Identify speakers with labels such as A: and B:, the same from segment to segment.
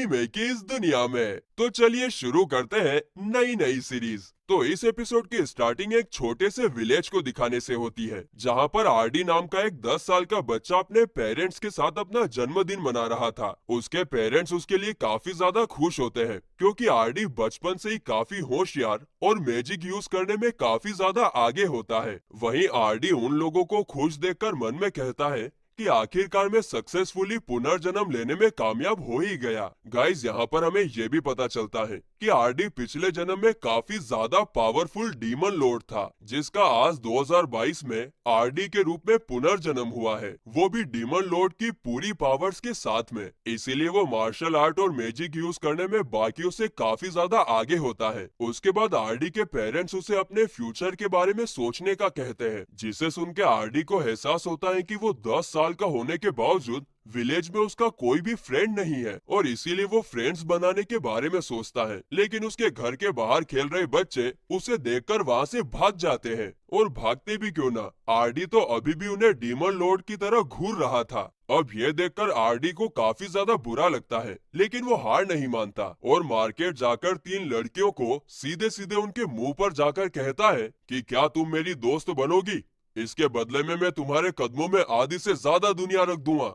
A: Anime की इस दुनिया में। तो चलिए शुरू करते हैं नई नई सीरीज। तो इस एपिसोड की स्टार्टिंग एक छोटे से विलेज को दिखाने से होती है, जहां पर आरडी नाम का एक 10 साल का बच्चा अपने पेरेंट्स के साथ अपना जन्मदिन मना रहा था। उसके पेरेंट्स उसके लिए काफी ज्यादा खुश होते हैं, क्योंकि आरडी बचपन से ही काफी होशियार और मैजिक यूज करने में काफी ज्यादा आगे होता है। वहीं आरडी उन लोगों को खुश देखकर मन में कहता है कि आखिरकार मैं सक्सेसफुली पुनर्जन्म लेने में कामयाब हो ही गया। गाइस, यहाँ पर हमें ये भी पता चलता है कि आरडी पिछले जन्म में काफी ज्यादा पावरफुल डीमन लॉर्ड था, जिसका आज 2022 में आरडी के रूप में पुनर्जन्म हुआ है, वो भी डीमन लॉर्ड की पूरी पावर्स के साथ में। इसीलिए वो मार्शल आर्ट और मैजिक यूज करने में बाकियों से काफी ज्यादा आगे होता है। उसके बाद आरडी के पेरेंट्स उसे अपने फ्यूचर के बारे में सोचने का कहते हैं, जिसे सुन के आरडी को एहसास होता है कि वो 10 साल का होने के बावजूद विलेज में उसका कोई भी फ्रेंड नहीं है, और इसीलिए वो फ्रेंड्स बनाने के बारे में सोचता है। लेकिन उसके घर के बाहर खेल रहे बच्चे उसे देखकर वहाँ से भाग जाते हैं, और भागते भी क्यों ना, आरडी तो अभी भी उन्हें डीमन लॉर्ड की तरह घूर रहा था। अब ये देखकर आरडी को काफी ज्यादा बुरा लगता है, लेकिन वो हार नहीं मानता और मार्केट जाकर 3 लड़कियों को सीधे सीधे उनके मुंह पर जाकर कहता है कि क्या तुम मेरी दोस्त बनोगी? इसके बदले में मैं तुम्हारे कदमों में आधी से ज्यादा दुनिया रख दूंगा।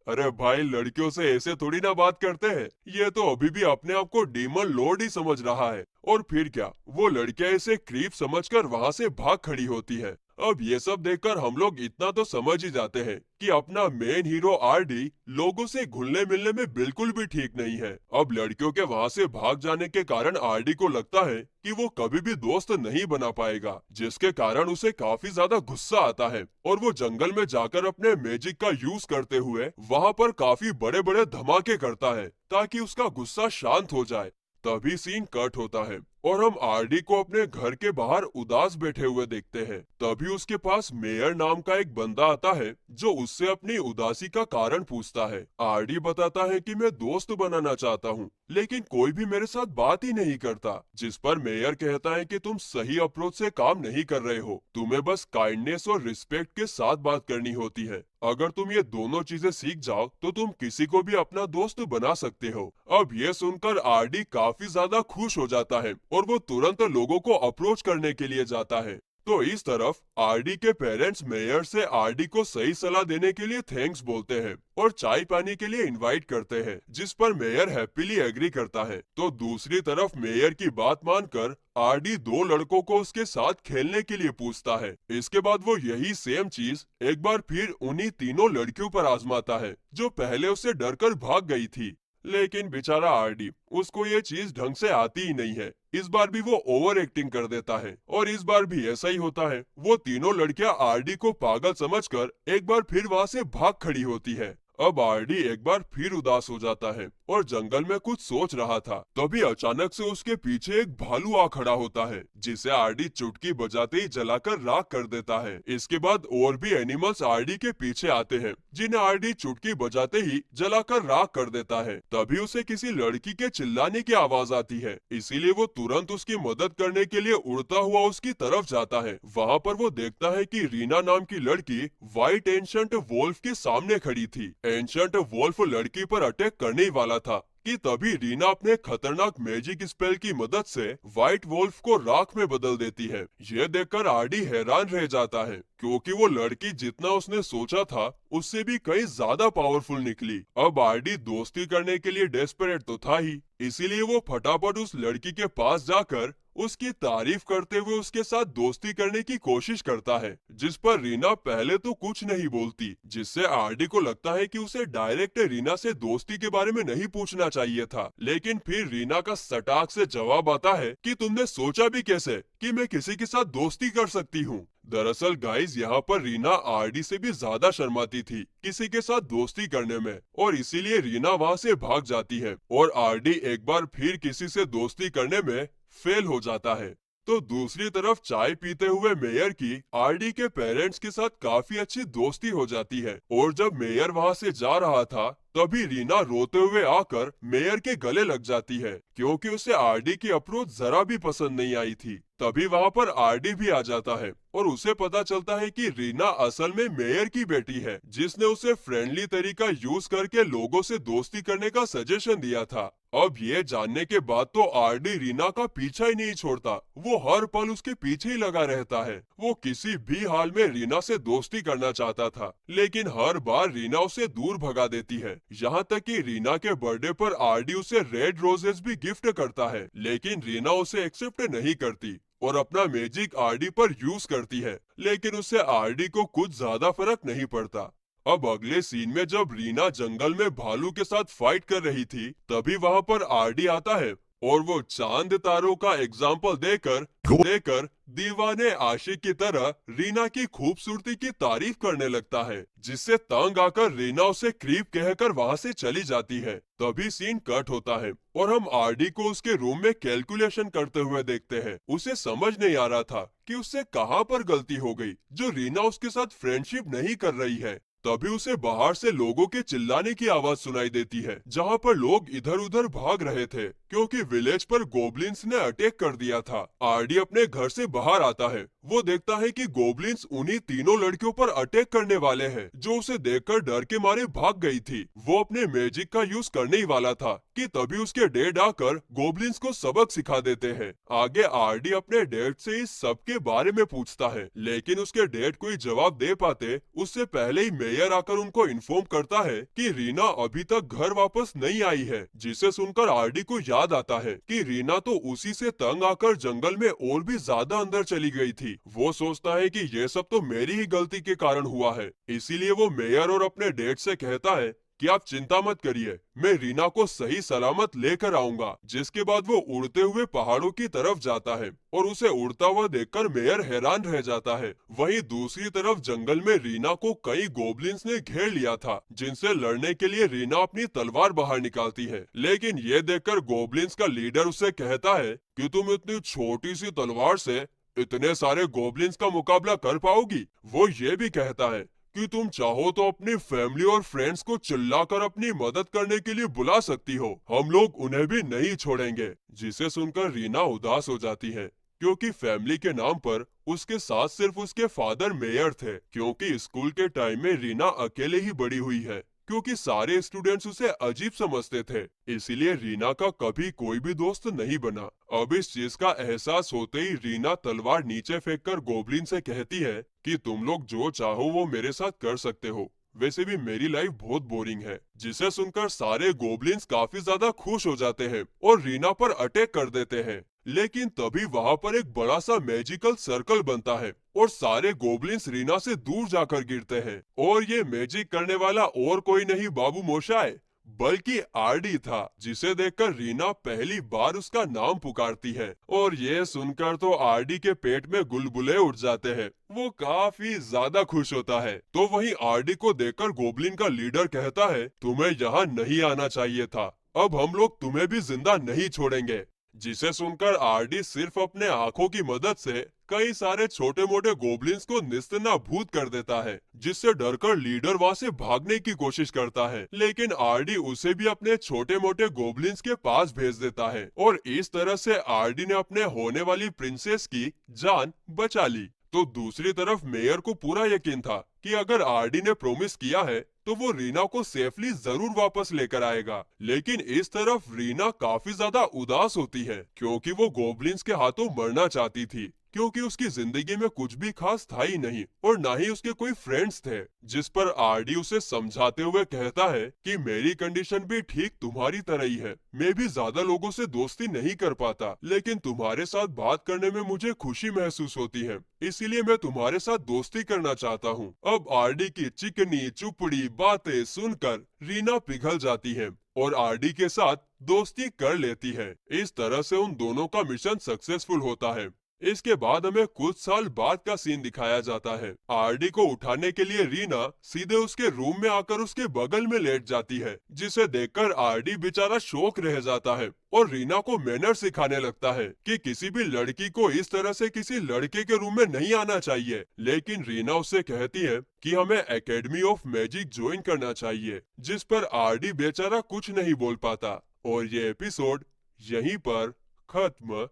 A: अरे भाई, लड़कियों से ऐसे थोड़ी ना बात करते हैं। ये तो अभी भी अपने आप को डीमन लॉर्ड ही समझ रहा है। और फिर क्या, वो लड़कियां इसे क्रीप समझकर वहां से भाग खड़ी होती है। अब ये सब देखकर हम लोग इतना तो समझ ही जाते हैं कि अपना मेन हीरो आरडी लोगों से घुलने मिलने में बिल्कुल भी ठीक नहीं है। अब लड़कियों के वहां से भाग जाने के कारण आरडी को लगता है कि वो कभी भी दोस्त नहीं बना पाएगा, जिसके कारण उसे काफी ज्यादा गुस्सा आता है और वो जंगल में जाकर अपने मैजिक का यूज करते हुए वहां पर काफी बड़े बड़े धमाके करता है, ताकि उसका गुस्सा शांत हो जाए। तभी सीन कट होता है और हम आरडी को अपने घर के बाहर उदास बैठे हुए देखते हैं। तभी उसके पास मेयर नाम का एक बंदा आता है, जो उससे अपनी उदासी का कारण पूछता है। आरडी बताता है कि मैं दोस्त बनाना चाहता हूँ, लेकिन कोई भी मेरे साथ बात ही नहीं करता। जिस पर मेयर कहता है कि तुम सही अप्रोच से काम नहीं कर रहे हो, तुम्हें बस काइंडनेस और रिस्पेक्ट के साथ बात करनी होती है। अगर तुम ये दोनों चीजें सीख जाओ तो तुम किसी को भी अपना दोस्त बना सकते हो। अब ये सुनकर आरडी काफी ज्यादा खुश हो जाता है और वो तुरंत लोगों को अप्रोच करने के लिए जाता है। तो इस तरफ आरडी के पेरेंट्स मेयर से आरडी को सही सलाह देने के लिए थैंक्स बोलते हैं और चाय पानी के लिए इनवाइट करते हैं, जिस पर मेयर हैप्पीली एग्री करता है। तो दूसरी तरफ मेयर की बात मानकर आरडी 2 लड़कों को उसके साथ खेलने के लिए पूछता है। इसके बाद वो यही सेम चीज एक बार फिर उन्हीं तीनों लड़कियों पर आजमाता है, जो पहले उससे डरकर भाग गई थी। लेकिन बेचारा आरडी, उसको ये चीज ढंग से आती ही नहीं है। इस बार भी वो ओवर एक्टिंग कर देता है और इस बार भी ऐसा ही होता है। वो तीनों लड़कियां आरडी को पागल समझकर एक बार फिर वहां से भाग खड़ी होती है। अब आरडी एक बार फिर उदास हो जाता है और जंगल में कुछ सोच रहा था। तभी अचानक से उसके पीछे एक भालू आ खड़ा होता है, जिसे आरडी चुटकी बजाते ही जलाकर राख कर देता है। इसके बाद और भी एनिमल्स आरडी के पीछे आते हैं, जिन्हें आरडी चुटकी बजाते ही जलाकर राख कर देता है। तभी उसे किसी लड़की के चिल्लाने की आवाज आती है, इसीलिए वो तुरंत उसकी मदद करने के लिए उड़ता हुआ उसकी तरफ जाता है। वहाँ पर वो देखता है कि रीना नाम की लड़की व्हाइट एंशंट वोल्फ के सामने खड़ी थी। एंशंट वोल्फ लड़की पर अटैक करने ही वाला था कि तभी रीना अपने खतरनाक मैजिक स्पेल की मदद से व्हाइट वोल्फ को राख में बदल देती है। यह देखकर आरडी हैरान रह जाता है, क्योंकि वो लड़की जितना उसने सोचा था उससे भी कहीं ज्यादा पावरफुल निकली। अब आरडी दोस्ती करने के लिए डेस्परेट तो था ही, इसीलिए वो फटाफट उस लड़की के पास जाकर उसकी तारीफ करते हुए उसके साथ दोस्ती करने की कोशिश करता है, जिस पर रीना पहले तो कुछ नहीं बोलती, जिससे आरडी को लगता है कि उसे डायरेक्ट रीना से दोस्ती के बारे में नहीं पूछना चाहिए था। लेकिन फिर रीना का सटाक से जवाब आता है कि तुमने सोचा भी कैसे कि मैं किसी के साथ दोस्ती कर सकती हूँ। दरअसल गाइस, यहाँ पर रीना आरडी से भी ज्यादा शर्माती थी किसी के साथ दोस्ती करने में, और इसीलिए रीना वहाँ से भाग जाती है और आरडी एक बार फिर किसी से दोस्ती करने में फेल हो जाता है। तो दूसरी तरफ चाय पीते हुए मेयर की आरडी के पेरेंट्स के साथ काफी अच्छी दोस्ती हो जाती है, और जब मेयर वहाँ से जा रहा था तभी रीना रोते हुए आकर मेयर के गले लग जाती है, क्योंकि उसे आरडी की अप्रोच जरा भी पसंद नहीं आई थी। तभी वहाँ पर आरडी भी आ जाता है और उसे पता चलता है कि रीना असल में मेयर की बेटी है, जिसने उसे फ्रेंडली तरीका यूज करके लोगों से दोस्ती करने का सजेशन दिया था। अब ये जानने के बाद तो आरडी रीना का पीछा ही नहीं छोड़ता, वो हर पल उसके पीछे ही लगा रहता है। वो किसी भी हाल में रीना से दोस्ती करना चाहता था, लेकिन हर बार रीना उसे दूर भगा देती है। यहाँ तक कि रीना के बर्थडे पर आरडी उसे रेड रोजेस भी गिफ्ट करता है, लेकिन रीना उसे एक्सेप्ट नहीं करती और अपना मैजिक आरडी पर यूज करती है, लेकिन उससे आरडी को कुछ ज्यादा फर्क नहीं पड़ता। अब अगले सीन में जब रीना जंगल में भालू के साथ फाइट कर रही थी, तभी वहाँ पर आरडी आता है और वो चांद तारों का एग्जाम्पल देकर देकर दीवाने आशिक की तरह रीना की खूबसूरती की तारीफ करने लगता है, जिससे तंग आकर रीना उसे क्रीप कहकर वहाँ से चली जाती है। तभी सीन कट होता है और हम आरडी को उसके रूम में कैलकुलेशन करते हुए देखते हैं। उसे समझ नहीं आ रहा था कि उससे कहाँ पर गलती हो गई जो रीना उसके साथ फ्रेंडशिप नहीं कर रही है। तभी उसे बाहर से लोगों के चिल्लाने की आवाज सुनाई देती है, जहाँ पर लोग इधर उधर भाग रहे थे क्योंकि विलेज पर गोबलिन्स ने अटैक कर दिया था। आरडी अपने घर से बाहर आता है। वो देखता है कि गोबलिन्स उन्हीं तीनों लड़कियों पर अटैक करने वाले हैं, जो उसे देखकर डर के मारे भाग गई थी। वो अपने मैजिक का यूज करने ही वाला था कि तभी उसके डैड आकर गोबलिन्स को सबक सिखा देते हैं। आगे आरडी अपने डैड से इस सब के बारे में पूछता है, लेकिन उसके डैड कोई जवाब दे पाते उससे पहले ही मेयर आकर उनको इन्फॉर्म करता है कि रीना अभी तक घर वापस नहीं आई है, जिसे सुनकर आरडी को याद आता है कि रीना तो उसी से तंग आकर जंगल में और भी ज्यादा अंदर चली गई थी। वो सोचता है कि ये सब तो मेरी ही गलती के कारण हुआ है, इसीलिए वो मेयर और अपने डैड से कहता है कि आप चिंता मत करिए, मैं रीना को सही सलामत लेकर आऊंगा। जिसके बाद वो उड़ते हुए पहाड़ों की तरफ जाता है और उसे उड़ता हुआ देखकर मेयर हैरान रह जाता है। वहीं दूसरी तरफ जंगल में रीना को कई गोबलिन्स ने घेर लिया था, जिनसे लड़ने के लिए रीना अपनी तलवार बाहर निकालती है, लेकिन ये देखकर गोबलिन्स का लीडर उसे कहता है कि तुम इतनी छोटी सी तलवार से इतने सारे गोबलिन्स का मुकाबला कर पाओगी। वो ये भी कहता है कि तुम चाहो तो अपनी फैमिली और फ्रेंड्स को चिल्लाकर अपनी मदद करने के लिए बुला सकती हो, हम लोग उन्हें भी नहीं छोड़ेंगे। जिसे सुनकर रीना उदास हो जाती है, क्योंकि फैमिली के नाम पर उसके साथ सिर्फ उसके फादर मेयर थे। क्योंकि स्कूल के टाइम में रीना अकेले ही बड़ी हुई है, क्योंकि सारे स्टूडेंट्स उसे अजीब समझते थे, इसीलिए रीना का कभी कोई भी दोस्त नहीं बना। अब इस चीज का एहसास होते ही रीना तलवार नीचे फेंककर गोबलिन से कहती है कि तुम लोग जो चाहो वो मेरे साथ कर सकते हो, वैसे भी मेरी लाइफ बहुत बोरिंग है। जिसे सुनकर सारे गोबलिन्स काफी ज्यादा खुश हो जाते हैं और रीना पर अटैक कर देते हैं। लेकिन तभी वहाँ पर एक बड़ा सा मैजिकल सर्कल बनता है और सारे गोबलिन्स रीना से दूर जाकर गिरते हैं। और ये मैजिक करने वाला और कोई नहीं बाबू मोशाय बल्कि आरडी था, जिसे देखकर रीना पहली बार उसका नाम पुकारती है। और ये सुनकर तो आरडी के पेट में गुलगुले उठ जाते हैं, वो काफी ज्यादा खुश होता है। तो वहीं आरडी को देखकर गोबलिन का लीडर कहता है, तुम्हें यहाँ नहीं आना चाहिए था, अब हम लोग तुम्हें भी जिंदा नहीं छोड़ेंगे। जिसे सुनकर आरडी सिर्फ अपने आंखों की मदद से कई सारे छोटे मोटे गोबलिन्स को निस्तेनाबूद कर देता है, जिससे डरकर लीडर वहाँ से भागने की कोशिश करता है, लेकिन आरडी उसे भी अपने छोटे मोटे गोबलिन्स के पास भेज देता है। और इस तरह से आरडी ने अपने होने वाली प्रिंसेस की जान बचा ली। तो दूसरी तरफ मेयर को पूरा यकीन था कि अगर आरडी ने प्रॉमिस किया है तो वो रीना को सेफली जरूर वापस लेकर आएगा। लेकिन इस तरफ रीना काफी ज्यादा उदास होती है, क्योंकि वो गोबलिन्स के हाथों मरना चाहती थी, क्योंकि उसकी जिंदगी में कुछ भी खास था ही नहीं और ना ही उसके कोई फ्रेंड्स थे। जिस पर आरडी उसे समझाते हुए कहता है कि मेरी कंडीशन भी ठीक तुम्हारी तरह ही है, मैं भी ज्यादा लोगों से दोस्ती नहीं कर पाता, लेकिन तुम्हारे साथ बात करने में मुझे खुशी महसूस होती है, इसीलिए मैं तुम्हारे साथ दोस्ती करना चाहता हूँ। अब आरडी की चिकनी चुपड़ी बातें सुनकर रीना पिघल जाती है और आरडी के साथ दोस्ती कर लेती है। इस तरह से उन दोनों का मिशन सक्सेसफुल होता है। इसके बाद हमें कुछ साल बाद का सीन दिखाया जाता है। आरडी को उठाने के लिए रीना सीधे उसके रूम में आकर उसके बगल में लेट जाती है, जिसे देखकर आरडी बेचारा शौक रह जाता है और रीना को मैनर सिखाने लगता है कि किसी भी लड़की को इस तरह से किसी लड़के के रूम में नहीं आना चाहिए। लेकिन रीना उससे कहती है कि हमें एकेडमी ऑफ मैजिक ज्वाइन करना चाहिए, जिस पर आरडी बेचारा कुछ नहीं बोल पाता। और ये एपिसोड यहीं पर खत्म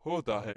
A: होता है।